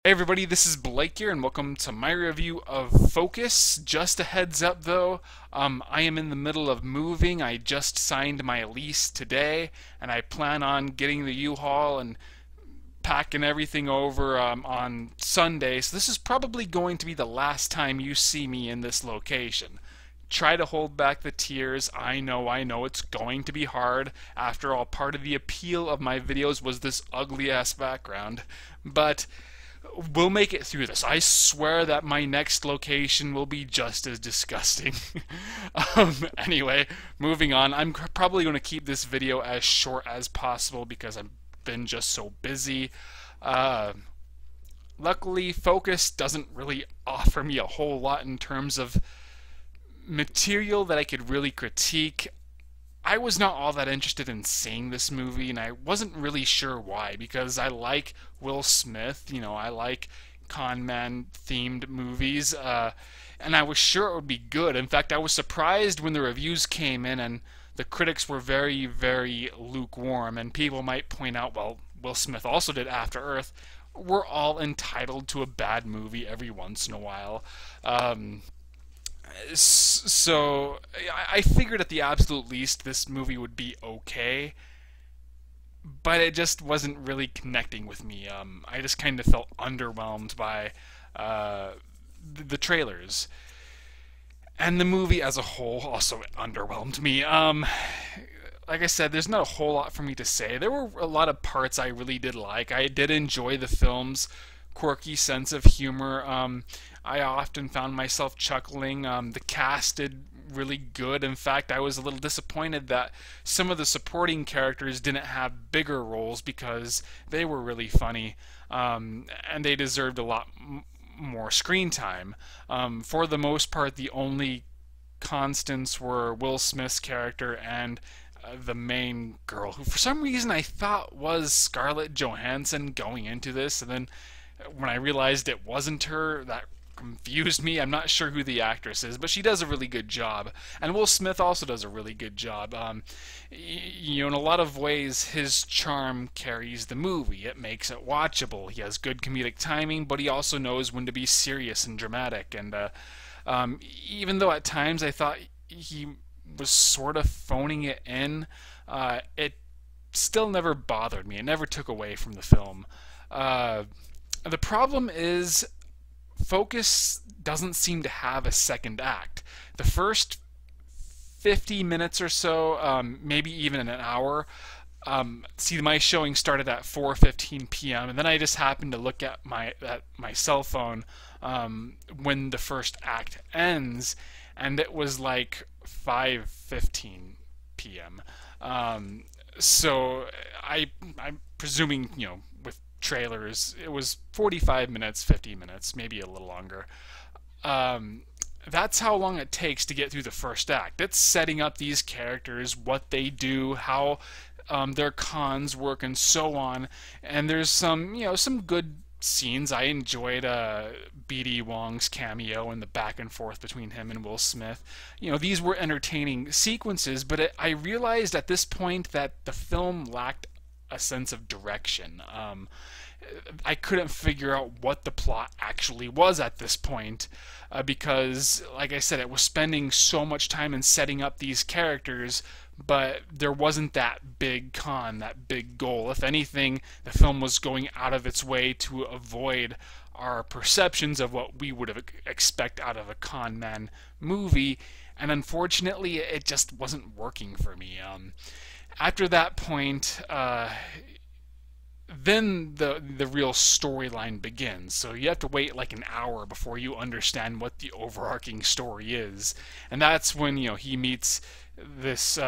Hey everybody, this is Blake here, and welcome to my review of Focus. Just a heads up though, I am in the middle of moving. I just signed my lease today, and I plan on getting the U-Haul and packing everything over on Sunday. So this is probably going to be the last time you see me in this location. Try to hold back the tears. I know it's going to be hard. After all, part of the appeal of my videos was this ugly ass background. But we'll make it through this. I swear that my next location will be just as disgusting. Anyway, moving on. I'm probably going to keep this video as short as possible because I've been just so busy. Uh, Luckily, Focus doesn't really offer me a whole lot in terms of material that I could really critique. I was not all that interested in seeing this movie, and I wasn't really sure why, because I like Will Smith, I like con man themed movies, and I was sure it would be good. In fact, I was surprised when the reviews came in and the critics were very, very lukewarm, and people might point out, well, Will Smith also did After Earth. We're all entitled to a bad movie every once in a while. So I figured at the absolute least this movie would be okay, but it just wasn't really connecting with me. I just kind of felt underwhelmed by uh, the trailers, and the movie as a whole also underwhelmed me. Like I said, there's not a whole lot for me to say. There were a lot of parts I really did like. I did enjoy the film's quirky sense of humor. I often found myself chuckling. The cast did really good. In fact, I was a little disappointed that some of the supporting characters didn't have bigger roles because they were really funny, and they deserved a lot more screen time. For the most part, the only constants were Will Smith's character and the main girl, who for some reason I thought was Scarlett Johansson going into this, and then when I realized it wasn't her, that confused me. I'm not sure who the actress is, but she does a really good job, and Will Smith also does a really good job. In a lot of ways, his charm carries the movie. It makes it watchable. He has good comedic timing, but he also knows when to be serious and dramatic. And even though at times I thought he was sort of phoning it in, it still never bothered me. It never took away from the film. The problem is Focus doesn't seem to have a second act. The first 50 minutes or so, maybe even an hour. See, my showing started at 4:15 p.m. and then I just happened to look at my cell phone when the first act ends, and it was like 5:15 p.m. So I'm presuming, with trailers, it was 45 minutes, 50 minutes, maybe a little longer. That's how long it takes to get through the first act. It's setting up these characters, what they do, how their cons work, and so on. And there's some good scenes. I enjoyed BD Wong's cameo and the back and forth between him and Will Smith. These were entertaining sequences, but I realized at this point that the film lacked a sense of direction. I couldn't figure out what the plot actually was at this point, because, like I said, it was spending so much time in setting up these characters, but there wasn't that big con, that big goal. If anything, the film was going out of its way to avoid our perceptions of what we would have expect out of a con man movie, and unfortunately, it just wasn't working for me. After that point, then the real storyline begins. So you have to wait like an hour before you understand what the overarching story is, and that's when he meets this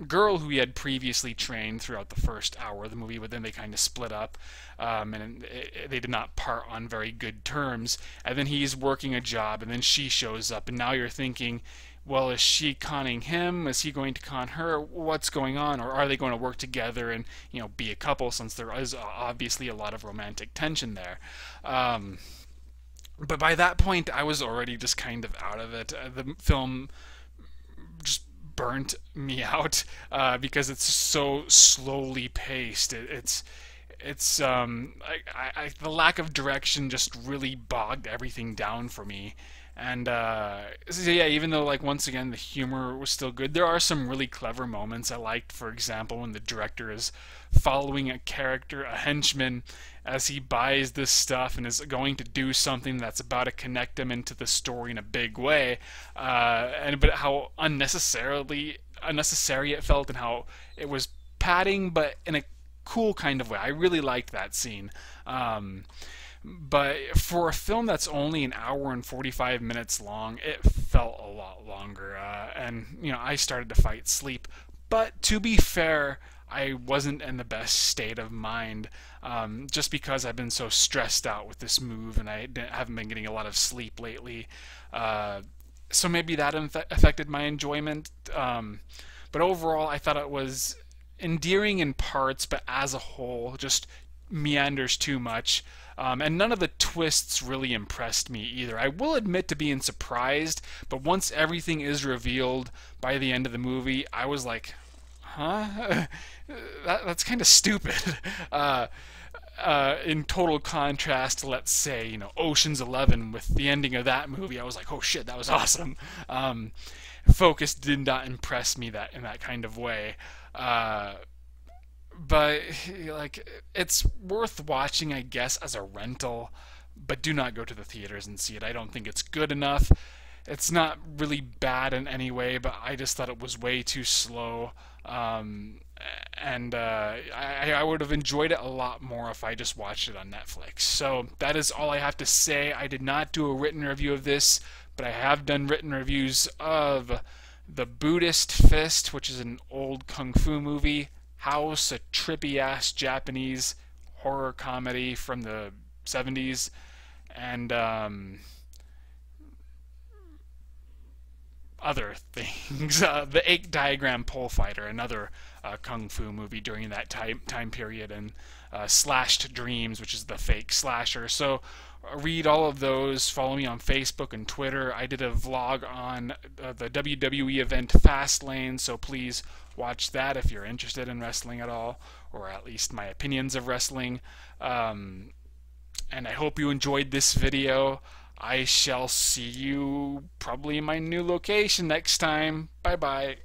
girl who he had previously trained throughout the first hour of the movie, but then they kind of split up, and they did not part on very good terms. And then he's working a job, and then she shows up, and now you're thinking, well, is she conning him? Is he going to con her? What's going on? Or are they going to work together and be a couple, since there is obviously a lot of romantic tension there? But by that point, I was already just kind of out of it. The film just burnt me out because it's so slowly paced. It's It's the lack of direction just really bogged everything down for me. And so yeah, even though like once again the humor was still good, there are some really clever moments I liked. For example, when the director is following a character, a henchman, as he buys this stuff and is going to do something that's about to connect him into the story in a big way, and but how unnecessary it felt, and how it was padding, but in a cool kind of way. I really liked that scene. But for a film that's only an hour and 45 minutes long, it felt a lot longer. And, I started to fight sleep. But to be fair, I wasn't in the best state of mind, just because I've been so stressed out with this move and haven't been getting a lot of sleep lately. So maybe that affected my enjoyment. But overall, I thought it was endearing in parts, but as a whole, just meanders too much. And none of the twists really impressed me either. I will admit to being surprised, but once everything is revealed by the end of the movie, I was like, huh? That's kind of stupid. In total contrast to, let's say, Ocean's 11, with the ending of that movie, I was like, oh shit, that was awesome. Focus did not impress me that in that kind of way. But like, it's worth watching, I guess, as a rental, but do not go to the theaters and see it. I don't think it's good enough. It's not really bad in any way, but I just thought it was way too slow. And I would have enjoyed it a lot more if I just watched it on Netflix. So that is all I have to say. I did not do a written review of this, but I have done written reviews of The Buddhist Fist, which is an old kung fu movie, House, a trippy ass Japanese horror comedy from the 70s, and other things. The Eight Diagram Pole Fighter, another kung fu movie during that time period, and Slashed Dreams, which is the fake slasher. So read all of those. Follow me on Facebook and Twitter. I did a vlog on the WWE event Fastlane, so please watch that if you're interested in wrestling at all, or at least my opinions of wrestling. And I hope you enjoyed this video. I shall see you probably in my new location next time. Bye bye.